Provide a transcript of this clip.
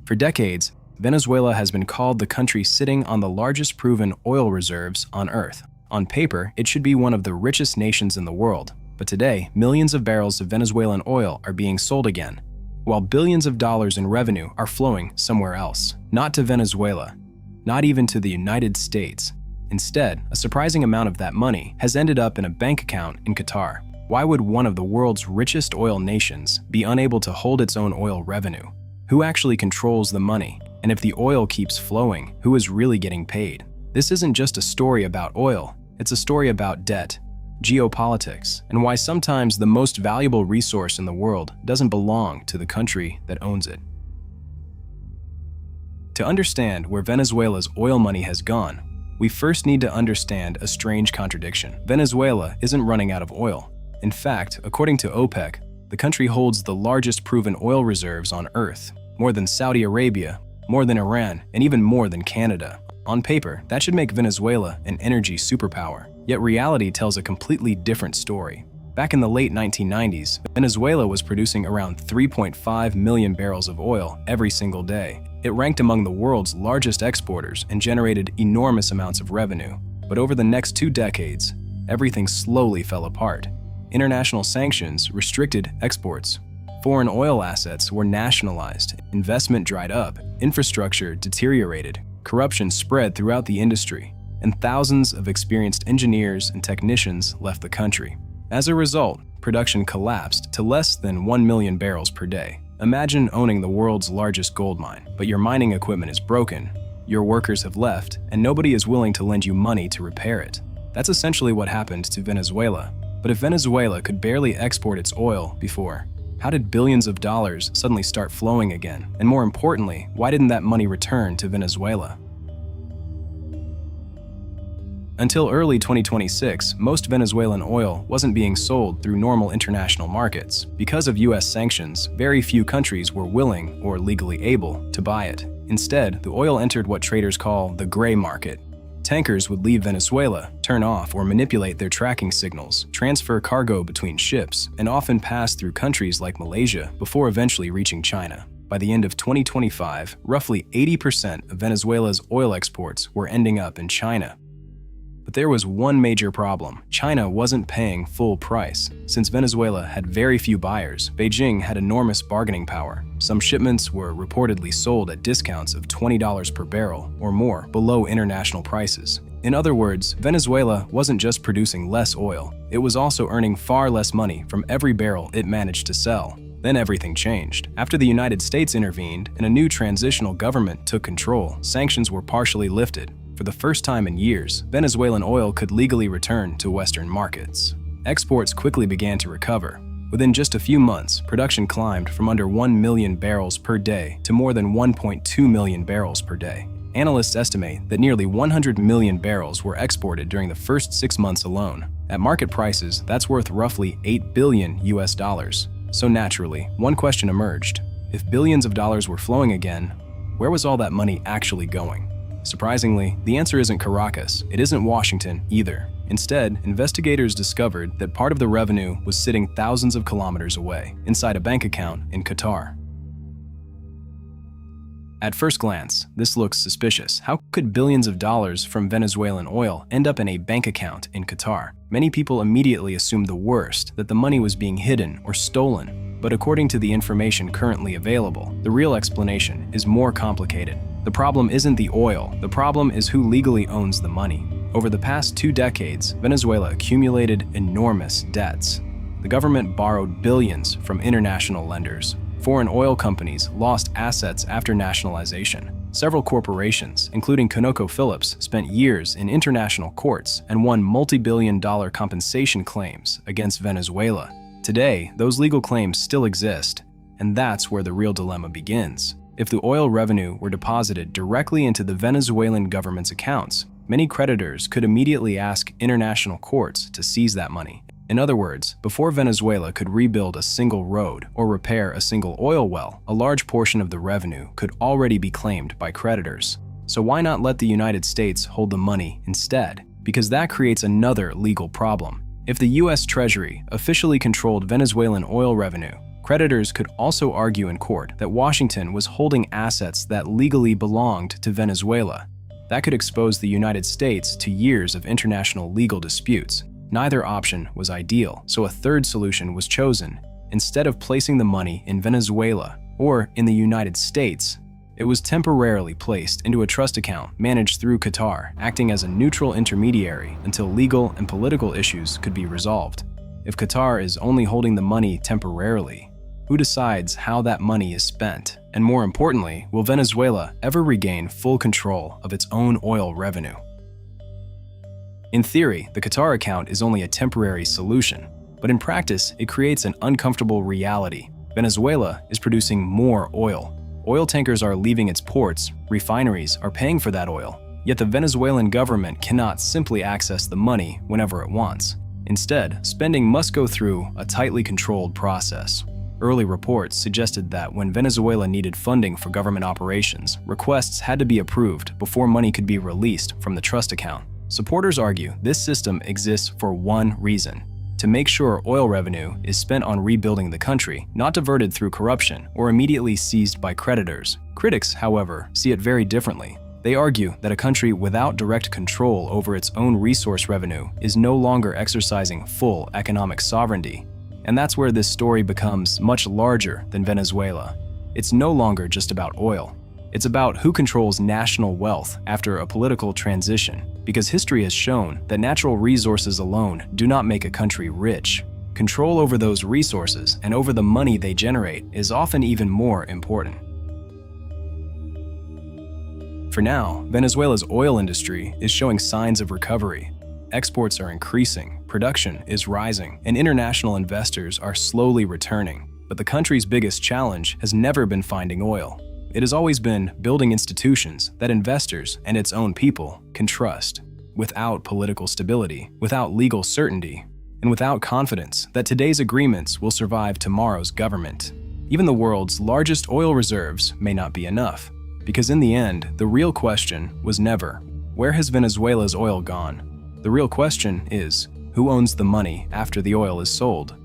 For decades, Venezuela has been called the country sitting on the largest proven oil reserves on Earth. On paper, it should be one of the richest nations in the world, but today, millions of barrels of Venezuelan oil are being sold again, while billions of dollars in revenue are flowing somewhere else. Not to Venezuela, not even to the United States. Instead, a surprising amount of that money has ended up in a bank account in Qatar. Why would one of the world's richest oil nations be unable to hold its own oil revenue? Who actually controls the money? And if the oil keeps flowing, who is really getting paid? This isn't just a story about oil, it's a story about debt, geopolitics, and why sometimes the most valuable resource in the world doesn't belong to the country that owns it. To understand where Venezuela's oil money has gone, we first need to understand a strange contradiction. Venezuela isn't running out of oil. In fact, according to OPEC, the country holds the largest proven oil reserves on Earth, more than Saudi Arabia, more than Iran, and even more than Canada. On paper, that should make Venezuela an energy superpower. Yet reality tells a completely different story. Back in the late 1990s, Venezuela was producing around 3.5 million barrels of oil every single day. It ranked among the world's largest exporters and generated enormous amounts of revenue. But over the next 2 decades, everything slowly fell apart. International sanctions restricted exports. Foreign oil assets were nationalized, investment dried up, infrastructure deteriorated, corruption spread throughout the industry, and thousands of experienced engineers and technicians left the country. As a result, production collapsed to less than 1 million barrels per day. Imagine owning the world's largest gold mine, but your mining equipment is broken, your workers have left, and nobody is willing to lend you money to repair it. That's essentially what happened to Venezuela. But if Venezuela could barely export its oil before, how did billions of dollars suddenly start flowing again? And more importantly, why didn't that money return to Venezuela? Until early 2026, most Venezuelan oil wasn't being sold through normal international markets. Because of US sanctions, very few countries were willing or legally able to buy it. Instead, the oil entered what traders call the gray market. Tankers would leave Venezuela, turn off or manipulate their tracking signals, transfer cargo between ships, and often pass through countries like Malaysia before eventually reaching China. By the end of 2025, roughly 80% of Venezuela's oil exports were ending up in China. But there was one major problem. China wasn't paying full price. Since Venezuela had very few buyers, Beijing had enormous bargaining power. Some shipments were reportedly sold at discounts of $20 per barrel or more below international prices. In other words, Venezuela wasn't just producing less oil, it was also earning far less money from every barrel it managed to sell. Then everything changed. After the United States intervened and a new transitional government took control, sanctions were partially lifted. For the first time in years, Venezuelan oil could legally return to Western markets. Exports quickly began to recover. Within just a few months, production climbed from under 1 million barrels per day to more than 1.2 million barrels per day. Analysts estimate that nearly 100 million barrels were exported during the first 6 months alone. At market prices, that's worth roughly $8 billion US. So naturally, one question emerged. If billions of dollars were flowing again, where was all that money actually going? Surprisingly, the answer isn't Caracas, it isn't Washington either. Instead, investigators discovered that part of the revenue was sitting thousands of kilometers away, inside a bank account in Qatar. At first glance, this looks suspicious. How could billions of dollars from Venezuelan oil end up in a bank account in Qatar? Many people immediately assumed the worst, that the money was being hidden or stolen. But according to the information currently available, the real explanation is more complicated. The problem isn't the oil, the problem is who legally owns the money. Over the past 2 decades, Venezuela accumulated enormous debts. The government borrowed billions from international lenders. Foreign oil companies lost assets after nationalization. Several corporations, including ConocoPhillips, spent years in international courts and won multi-billion-dollar compensation claims against Venezuela. Today, those legal claims still exist, and that's where the real dilemma begins. If the oil revenue were deposited directly into the Venezuelan government's accounts, many creditors could immediately ask international courts to seize that money. In other words, before Venezuela could rebuild a single road or repair a single oil well, a large portion of the revenue could already be claimed by creditors. So why not let the United States hold the money instead? Because that creates another legal problem. If the US Treasury officially controlled Venezuelan oil revenue, Creditors could also argue in court that Washington was holding assets that legally belonged to Venezuela. That could expose the United States to years of international legal disputes. Neither option was ideal, so a third solution was chosen. Instead of placing the money in Venezuela or in the United States, it was temporarily placed into a trust account managed through Qatar, acting as a neutral intermediary until legal and political issues could be resolved. If Qatar is only holding the money temporarily, who decides how that money is spent? And more importantly, will Venezuela ever regain full control of its own oil revenue? In theory, the Qatar account is only a temporary solution, but in practice, it creates an uncomfortable reality. Venezuela is producing more oil. Oil tankers are leaving its ports, refineries are paying for that oil, yet the Venezuelan government cannot simply access the money whenever it wants. Instead, spending must go through a tightly controlled process. Early reports suggested that when Venezuela needed funding for government operations, requests had to be approved before money could be released from the trust account. Supporters argue this system exists for one reason: to make sure oil revenue is spent on rebuilding the country, not diverted through corruption or immediately seized by creditors. Critics, however, see it very differently. They argue that a country without direct control over its own resource revenue is no longer exercising full economic sovereignty. And that's where this story becomes much larger than Venezuela. It's no longer just about oil. It's about who controls national wealth after a political transition, because history has shown that natural resources alone do not make a country rich. Control over those resources and over the money they generate is often even more important. For now, Venezuela's oil industry is showing signs of recovery. Exports are increasing, production is rising, and international investors are slowly returning. But the country's biggest challenge has never been finding oil. It has always been building institutions that investors and its own people can trust. Without political stability, without legal certainty, and without confidence that today's agreements will survive tomorrow's government, even the world's largest oil reserves may not be enough. Because in the end, the real question was never, where has Venezuela's oil gone? The real question is, who owns the money after the oil is sold?